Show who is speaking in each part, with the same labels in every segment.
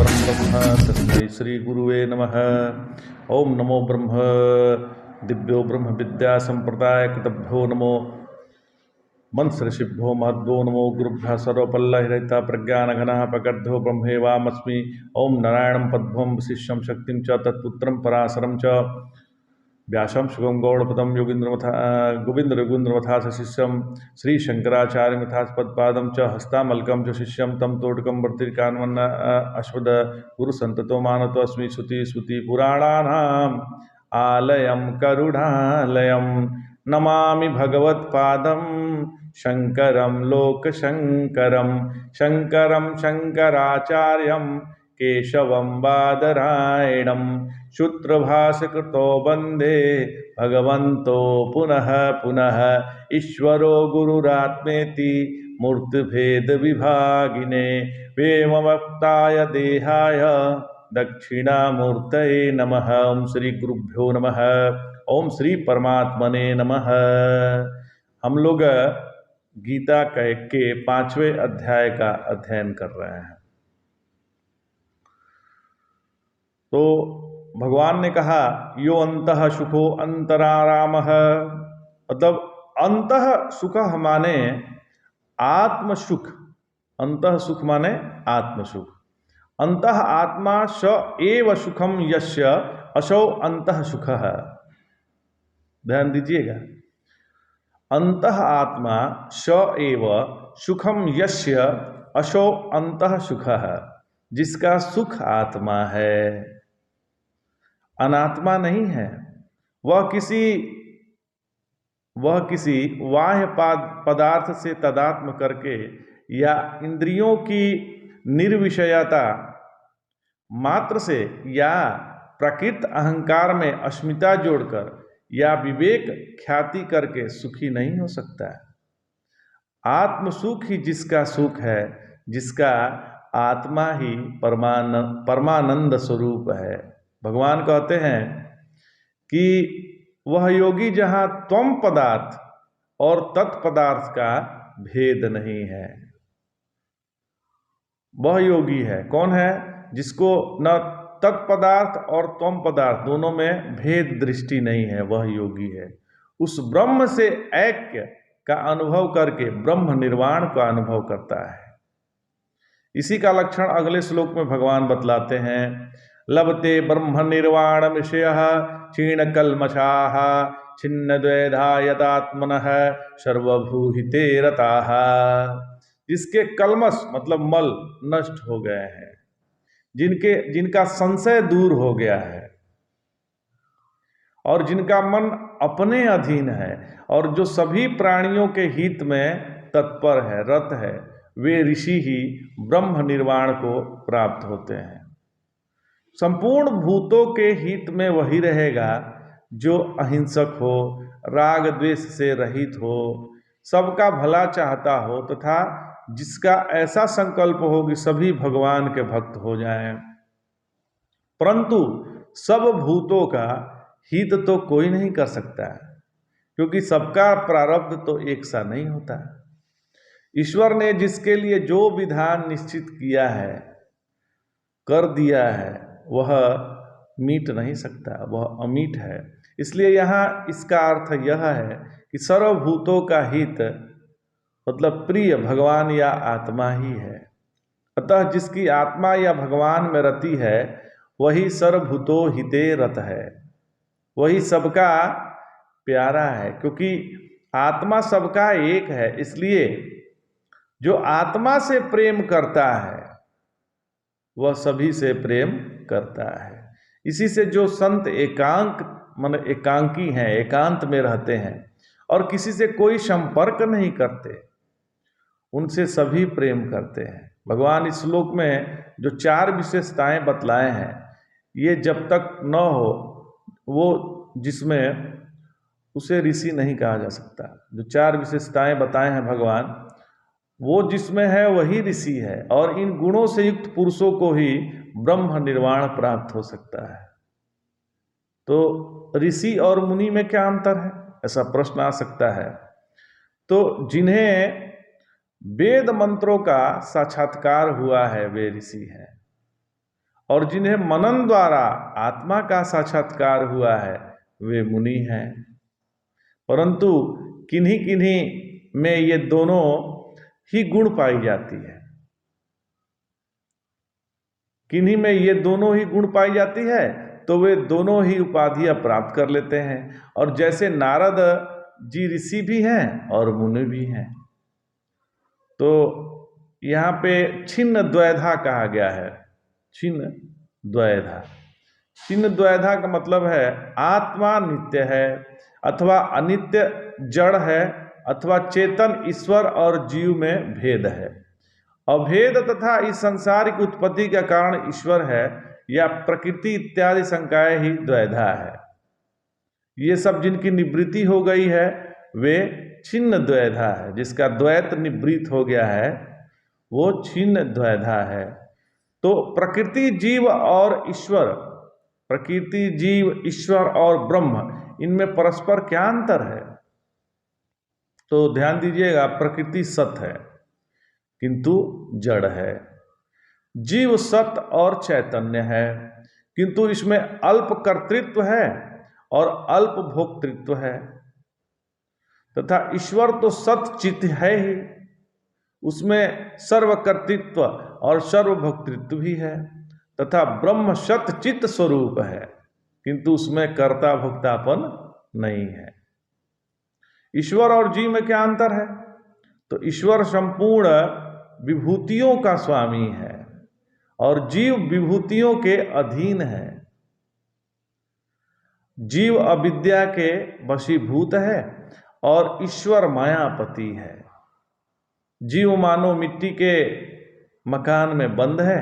Speaker 1: परं ब्रह्म तस्मै श्री गुरुवे नमः। ओम नमो ब्रह्म दिव्यो ब्रह्म विद्या संप्रदाय कृतभ्यो नमो मंत्र ऋषिभ्यो महद्भ्यो नमो गुरुभ्यः सर्वपल्लहिरहिता प्रज्ञानघनः प्रगद्धो ब्रह्मेवामस्मि। ओम नारायणं पद्मं वसिष्ठं शक्तिं च तत्पुत्रं पराशरं च व्यासं शुभं गौड़पदं गोविंद रघुन्द्रमथा शिष्यं श्री शंकराचार्यमथा पदपादं च हस्तामलकं च शिष्यं तम तोटकं वर्तिकान्वन्न अश्वद गुरु संततो मानतो अस्मि श्रुति स्मृति पुराणानाम् आलयं करुणालयं नमामि भगवत्पादं शंकरं लोकशंकरं शंकरं शंकराचार्यं केशवं बादरायणं सूत्रभाष्यकृतो वन्दे भगवन्तो पुनः पुनः ईश्वरो गुरुरात्मेति मूर्तिभेदविभागिने व्योमवक्ताय देहाय दक्षिणामूर्तये नमः। ओम श्री गुरुभ्यो नमः। ओम श्री परमात्मने नमः। हम लोग गीता के 5वें अध्याय का अध्ययन कर रहे हैं। तो भगवान ने कहा यो अंतः सुखो अंतरारामः, मतलब अंतः सुख माने आत्म सुख, अंतः सुख माने आत्म सुख। अंतः आत्मा स एव सुखम यस्य असौ अंतः सुखः। ध्यान दीजिएगा, अंतः आत्मा स एव सुखम यस्य असौ अंतः सुखः, जिसका सुख आत्मा है, अनात्मा नहीं है। वह किसी बाह्य पदार्थ से तादात्म्य करके या इंद्रियों की निर्विषयता मात्र से या प्रकृत अहंकार में अस्मिता जोड़कर या विवेक ख्याति करके सुखी नहीं हो सकता। आत्म सुख ही जिसका सुख है, जिसका आत्मा ही परमानंद स्वरूप है। भगवान कहते हैं कि वह योगी जहाँ त्वम पदार्थ और तत्पदार्थ का भेद नहीं है, वह योगी है। कौन है? जिसको न तत्पदार्थ और त्वम पदार्थ दोनों में भेद दृष्टि नहीं है, वह योगी है। उस ब्रह्म से ऐक्य का अनुभव करके ब्रह्म निर्वाण का अनुभव करता है। इसी का लक्षण अगले श्लोक में भगवान बतलाते हैं। लभते ब्रह्म निर्वाण विषयः क्षीण कल्मषाः छिन्न द्वैधा यतात्मनः सर्वभूहिते रताः। जिसके कल्मष मतलब मल नष्ट हो गए हैं, जिनका संशय दूर हो गया है और जिनका मन अपने अधीन है और जो सभी प्राणियों के हित में तत्पर है, रत है, वे ऋषि ही ब्रह्म निर्वाण को प्राप्त होते हैं। संपूर्ण भूतों के हित में वही रहेगा जो अहिंसक हो, राग द्वेष से रहित हो, सबका भला चाहता हो तथा जिसका ऐसा संकल्प हो कि सभी भगवान के भक्त हो जाएं। परंतु सब भूतों का हित तो कोई नहीं कर सकता, क्योंकि सबका प्रारब्ध तो एक सा नहीं होता। ईश्वर ने जिसके लिए जो विधान निश्चित किया है, कर दिया है, वह मीट नहीं सकता, वह अमीट है। इसलिए यहाँ इसका अर्थ यह है कि सर्वभूतों का हित मतलब प्रिय भगवान या आत्मा ही है। अतः जिसकी आत्मा या भगवान में रति है, वही सर्वभूतो हिते रत है, वही सबका प्यारा है। क्योंकि आत्मा सबका एक है, इसलिए जो आत्मा से प्रेम करता है वह सभी से प्रेम करता है। इसी से जो संत एकांकी हैं, एकांत में रहते हैं और किसी से कोई संपर्क नहीं करते, उनसे सभी प्रेम करते हैं। भगवान इस श्लोक में जो 4 विशेषताएं बतलाए हैं, ये जब तक न हो वो जिसमें उसे ऋषि नहीं कहा जा सकता। जो 4 विशेषताएं बताए हैं भगवान, वो जिसमें है वही ऋषि है, और इन गुणों से युक्त पुरुषों को ही ब्रह्म निर्वाण प्राप्त हो सकता है। तो ऋषि और मुनि में क्या अंतर है, ऐसा प्रश्न आ सकता है। तो जिन्हें वेद मंत्रों का साक्षात्कार हुआ है वे ऋषि हैं। और जिन्हें मनन द्वारा आत्मा का साक्षात्कार हुआ है वे मुनि हैं। परंतु किन्हीं किन्हीं में ये दोनों ही गुण पाई जाती है, किन्हीं में ये दोनों ही गुण पाई जाती है, तो वे दोनों ही उपाधियां प्राप्त कर लेते हैं। और जैसे नारद जी ऋषि भी हैं और मुनि भी हैं। तो यहाँ पे छिन्न द्वैधा कहा गया है। छिन्न द्वैधा, छिन्न द्वैधा का मतलब है आत्मा नित्य है अथवा अनित्य जड़ है, अथवा चेतन ईश्वर और जीव में भेद है। अभेद तथा इस संसार की उत्पत्ति का कारण ईश्वर है या प्रकृति इत्यादि शंकाएं ही द्वैधा है। ये सब जिनकी निवृत्ति हो गई है वे छिन्न द्वैधा है। जिसका द्वैत निवृत्त हो गया है वो छिन्न द्वैधा है। तो प्रकृति जीव और ईश्वर, प्रकृति जीव ईश्वर और ब्रह्म, इनमें परस्पर क्या अंतर है? तो ध्यान दीजिएगा, प्रकृति सत्य है किंतु जड़ है, जीव सत्य और चैतन्य है किंतु इसमें अल्प कर्तृत्व है और अल्प भोक्तृत्व है, तथा ईश्वर तो सत्य चित्त है ही, उसमें सर्वकर्तृत्व और सर्वभोक्तृत्व भी है, तथा ब्रह्म सत्य चित्त स्वरूप है किंतु उसमें कर्ता भोक्तापन नहीं है। ईश्वर और जीव में क्या अंतर है? तो ईश्वर संपूर्ण विभूतियों का स्वामी है और जीव विभूतियों के अधीन है। जीव अविद्या के वशीभूत है और ईश्वर मायापति है। जीव मानो मिट्टी के मकान में बंद है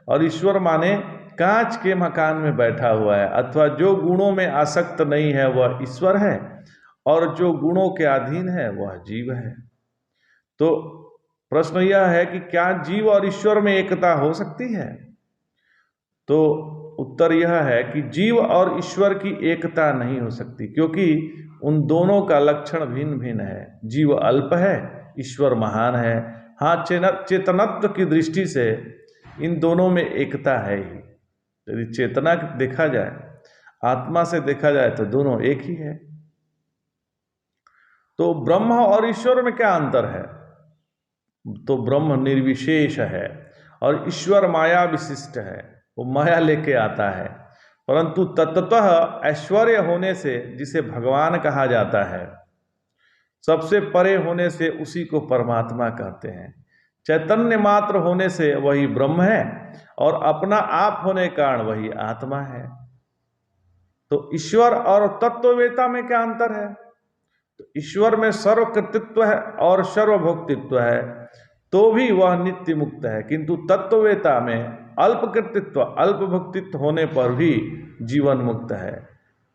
Speaker 1: और ईश्वर माने कांच के मकान में बैठा हुआ है, अथवा जो गुणों में आसक्त नहीं है वह ईश्वर है और जो गुणों के अधीन है वह जीव है। तो प्रश्न यह है कि क्या जीव और ईश्वर में एकता हो सकती है? तो उत्तर यह है कि जीव और ईश्वर की एकता नहीं हो सकती, क्योंकि उन दोनों का लक्षण भिन्न भिन्न है। जीव अल्प है, ईश्वर महान है। हाँ, चेतनत्व की दृष्टि से इन दोनों में एकता है ही। यदि चेतना देखा जाए, आत्मा से देखा जाए तो दोनों एक ही है। तो ब्रह्म और ईश्वर में क्या अंतर है? तो ब्रह्म निर्विशेष है और ईश्वर माया विशिष्ट है, वो माया लेके आता है। परंतु तत्वतः ऐश्वर्य होने से जिसे भगवान कहा जाता है, सबसे परे होने से उसी को परमात्मा कहते हैं। चैतन्य मात्र होने से वही ब्रह्म है और अपना आप होने के कारण वही आत्मा है। तो ईश्वर और तत्ववेता में क्या अंतर है? तो ईश्वर में सर्वकृतित्व है और सर्वभोक्तित्व है, तो भी वह नित्य मुक्त है, किंतु तत्ववेता में अल्पकृतित्व अल्पभोक्तित्व होने पर भी जीवन मुक्त है।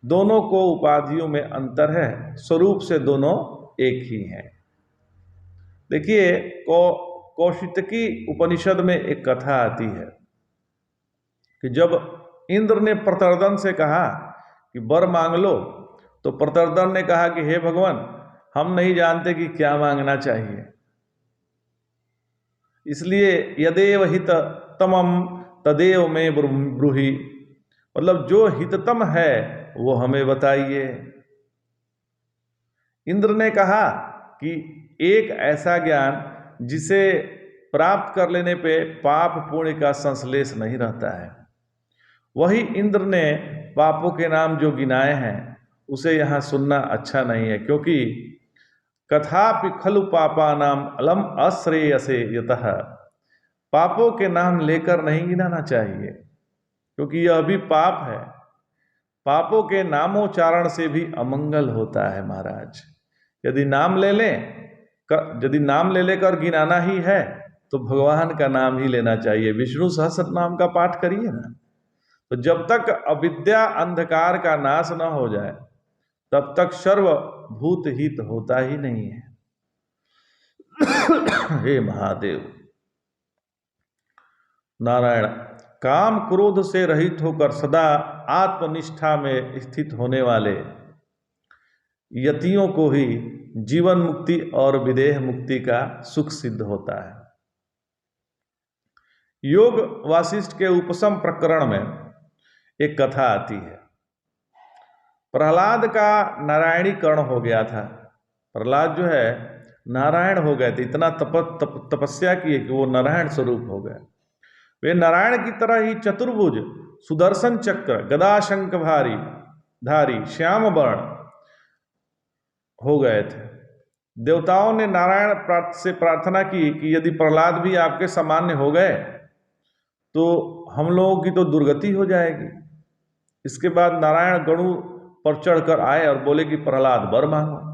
Speaker 1: दोनों को उपाधियों में अंतर है, स्वरूप से दोनों एक ही हैं। देखिए, कौशितकी उपनिषद में एक कथा आती है कि जब इंद्र ने प्रतर्दन से कहा कि वर मांग लो, तो प्रतर्दन ने कहा कि हे भगवान, हम नहीं जानते कि क्या मांगना चाहिए, इसलिए यदेव हित तमम तदेव में ब्रूहि, मतलब जो हिततम है वो हमें बताइए। इंद्र ने कहा कि एक ऐसा ज्ञान जिसे प्राप्त कर लेने पे पाप पुण्य का संश्लेष नहीं रहता है। वही इंद्र ने पापों के नाम जो गिनाए हैं उसे यहाँ सुनना अच्छा नहीं है, क्योंकि कथापि खलु पापा नाम अलम अश्रेयसे यतः, पापों के नाम लेकर नहीं गिनाना चाहिए, क्योंकि यह भी पाप है। पापों के नामोच्चारण से भी अमंगल होता है महाराज। यदि नाम ले लेकर गिनाना ही है तो भगवान का नाम ही लेना चाहिए। विष्णु सहस्त्र नाम का पाठ करिए ना। तो जब तक अविद्या अंधकार का नाश न हो जाए तब तक सर्वभूत हित होता ही नहीं है। हे महादेव नारायण, काम क्रोध से रहित होकर सदा आत्मनिष्ठा में स्थित होने वाले यतियों को ही जीवन मुक्ति और विदेह मुक्ति का सुख सिद्ध होता है। योग वासिष्ठ के उपशम प्रकरण में एक कथा आती है। प्रहलाद का नारायणीकरण हो गया था। प्रहलाद जो है नारायण हो गए थे, इतना तपस्या किए कि वो नारायण स्वरूप हो गए। वे नारायण की तरह ही चतुर्भुज, सुदर्शन चक्र, गदा शंख भारी धारी, श्याम वर्ण हो गए थे। देवताओं ने नारायण से प्रार्थना की कि यदि प्रहलाद भी आपके सामान्य हो गए तो हम लोगों की तो दुर्गति हो जाएगी। इसके बाद नारायण गणु पर चढ़कर आए और बोले कि प्रहलाद वर मांगो।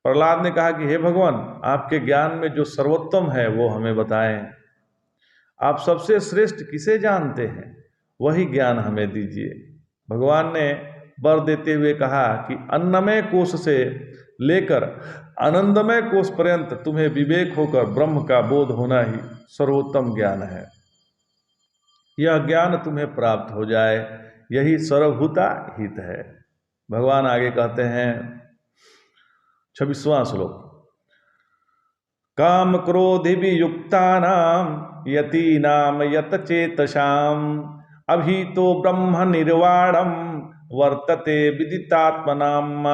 Speaker 1: प्रहलाद ने कहा कि हे भगवान, आपके ज्ञान में जो सर्वोत्तम है वो हमें बताएं। आप सबसे श्रेष्ठ किसे जानते हैं, वही ज्ञान हमें दीजिए। भगवान ने वर देते हुए कहा कि अन्नमय कोश से लेकर आनंदमय कोश पर्यंत तुम्हें विवेक होकर ब्रह्म का बोध होना ही सर्वोत्तम ज्ञान है। यह ज्ञान तुम्हें प्राप्त हो जाए, यही सर्वभूता हित है। भगवान आगे कहते हैं 26वां श्लोक, काम क्रोधि वियुक्तानाम यतीनाम यत चेतसाम अभीतो ब्रह्म निर्वाणम वर्तते विदितात्मनाम।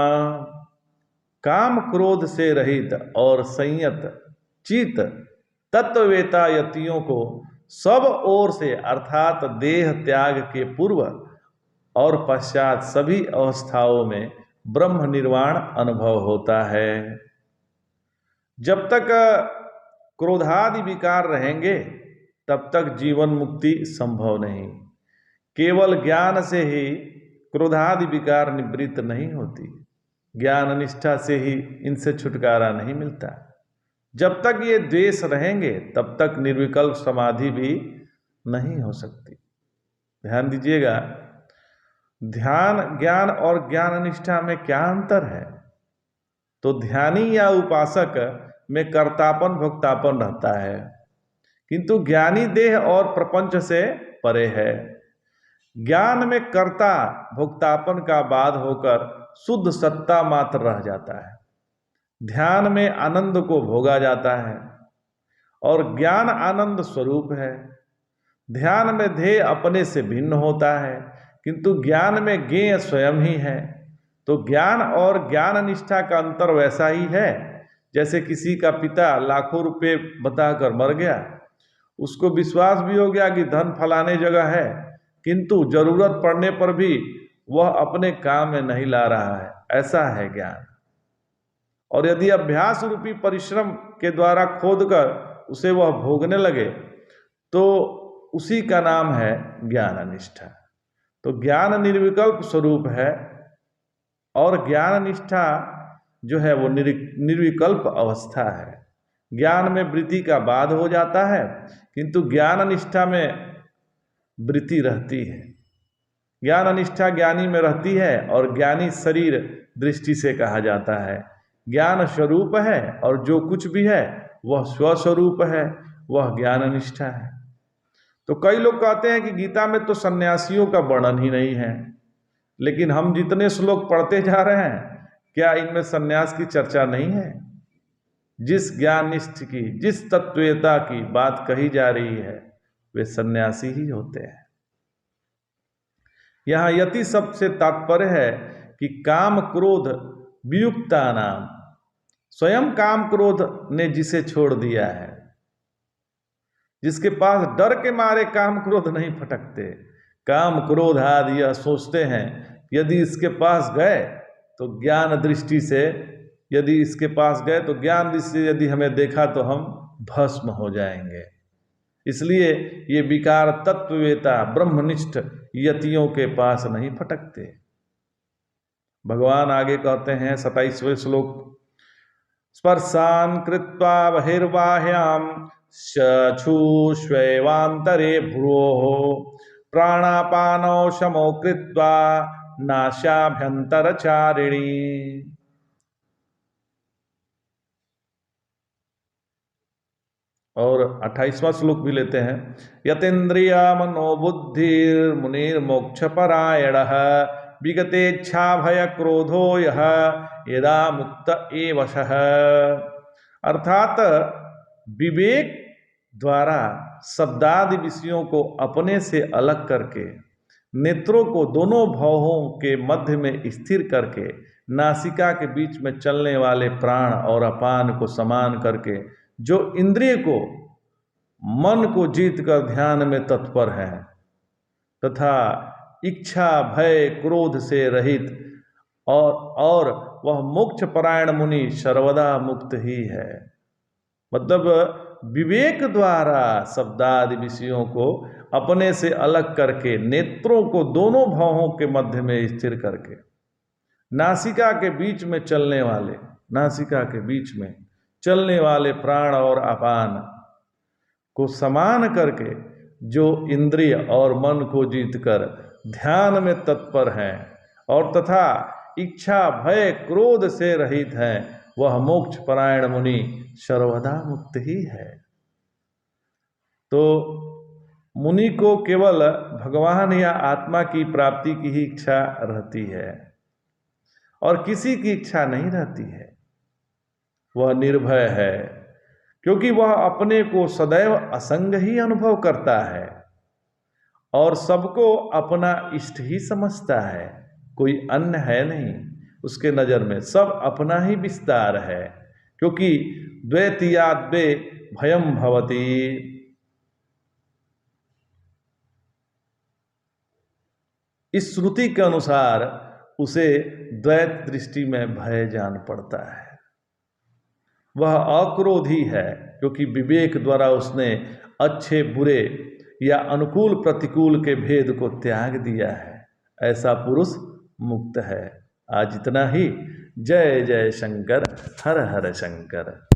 Speaker 1: काम क्रोध से रहित और संयत चित तत्ववेता यतियों को सब ओर से अर्थात देह त्याग के पूर्व और पश्चात सभी अवस्थाओं में ब्रह्म निर्वाण अनुभव होता है। जब तक क्रोधादि विकार रहेंगे तब तक जीवन मुक्ति संभव नहीं। केवल ज्ञान से ही क्रोधादि विकार निवृत्त नहीं होती, ज्ञान निष्ठा से ही इनसे छुटकारा नहीं मिलता। जब तक ये द्वेष रहेंगे तब तक निर्विकल्प समाधि भी नहीं हो सकती। ध्यान दीजिएगा, ध्यान ज्ञान और ज्ञान निष्ठा में क्या अंतर है? तो ध्यानी या उपासक में कर्तापन भोक्तापन रहता है, किंतु ज्ञानी देह और प्रपंच से परे है। ज्ञान में कर्ता भोक्तापन का बाध होकर शुद्ध सत्ता मात्र रह जाता है। ध्यान में आनंद को भोगा जाता है और ज्ञान आनंद स्वरूप है। ध्यान में ध्येय अपने से भिन्न होता है, किंतु ज्ञान में ज्ञेय स्वयं ही है। तो ज्ञान और ज्ञान निष्ठा का अंतर वैसा ही है जैसे किसी का पिता लाखों रुपए बताकर मर गया, उसको विश्वास भी हो गया कि धन फलाने जगह है, किंतु जरूरत पड़ने पर भी वह अपने काम में नहीं ला रहा है। ऐसा है ज्ञान। और यदि अभ्यास रूपी परिश्रम के द्वारा खोदकर उसे वह भोगने लगे तो उसी का नाम है ज्ञान निष्ठा। तो ज्ञान निर्विकल्प स्वरूप है और ज्ञान निष्ठा जो है वो निर्विकल्प अवस्था है। ज्ञान में वृत्ति का बाध हो जाता है, किंतु ज्ञान निष्ठा में वृत्ति रहती है। ज्ञान निष्ठा ज्ञानी में रहती है और ज्ञानी शरीर दृष्टि से कहा जाता है। ज्ञान स्वरूप है और जो कुछ भी है वह स्वस्वरूप है, वह ज्ञान निष्ठा है। तो कई लोग कहते हैं कि गीता में तो सन्यासियों का वर्णन ही नहीं है, लेकिन हम जितने श्लोक पढ़ते जा रहे हैं क्या इनमें सन्यास की चर्चा नहीं है? जिस ज्ञान निष्ठ की, जिस तत्ववेता की बात कही जा रही है वे सन्यासी ही होते हैं। यहाँ यति शब्द से तात्पर्य है कि काम क्रोध वियुक्ता नाम, स्वयं काम क्रोध ने जिसे छोड़ दिया है, जिसके पास डर के मारे काम क्रोध नहीं फटकते। काम क्रोध आदि यह सोचते हैं यदि इसके पास गए तो ज्ञान दृष्टि से, यदि इसके पास गए तो ज्ञान दृष्टि से यदि हमें देखा तो हम भस्म हो जाएंगे। इसलिए ये विकार तत्ववेता ब्रह्मनिष्ठ यतियों के पास नहीं फटकते। भगवान आगे कहते हैं 27वें श्लोक, स्पर्शान कृत्वा बहिर्बाह्याम चक्षुष्वैवान्तरे भ्रुवोः प्राणापानौ शमो कृत्वा नाशाभ्यंतरचारिणी। और 28वां श्लोक भी लेते हैं, यतेन्द्रिय मनोबुद्धिर्मुनिर्मोक्ष परायणः विगतेच्छा भय क्रोधो यः यदा मुक्त एवशः। अर्थात विवेक, द्वारा शब्दादि विषयों को अपने से अलग करके, नेत्रों को दोनों भौहों के मध्य में स्थिर करके, नासिका के बीच में चलने वाले प्राण और अपान को समान करके, जो इंद्रिय को मन को जीत कर ध्यान में तत्पर है तथा इच्छा भय क्रोध से रहित और वह मोक्ष परायण मुनि सर्वदा मुक्त ही है। मतलब विवेक द्वारा शब्दादि विषयों को अपने से अलग करके, नेत्रों को दोनों भौहों के मध्य में स्थिर करके, नासिका के बीच में चलने वाले प्राण और अपान को समान करके, जो इंद्रिय और मन को जीतकर ध्यान में तत्पर हैं और तथा इच्छा भय क्रोध से रहित हैं, वह मोक्ष परायण मुनि सर्वदा मुक्त ही है। तो मुनि को केवल भगवान या आत्मा की प्राप्ति की ही इच्छा रहती है और किसी की इच्छा नहीं रहती है। वह निर्भय है क्योंकि वह अपने को सदैव असंग ही अनुभव करता है और सबको अपना इष्ट ही समझता है। कोई अन्य है नहीं उसके नज़र में, सब अपना ही विस्तार है, क्योंकि द्वैतीयाद्वे भयम भवति। इस श्रुति के अनुसार उसे द्वैत दृष्टि में भय जान पड़ता है। वह अक्रोधी है क्योंकि विवेक द्वारा उसने अच्छे बुरे या अनुकूल प्रतिकूल के भेद को त्याग दिया है। ऐसा पुरुष मुक्त है। आज इतना ही। जय जय शंकर, हर हर शंकर।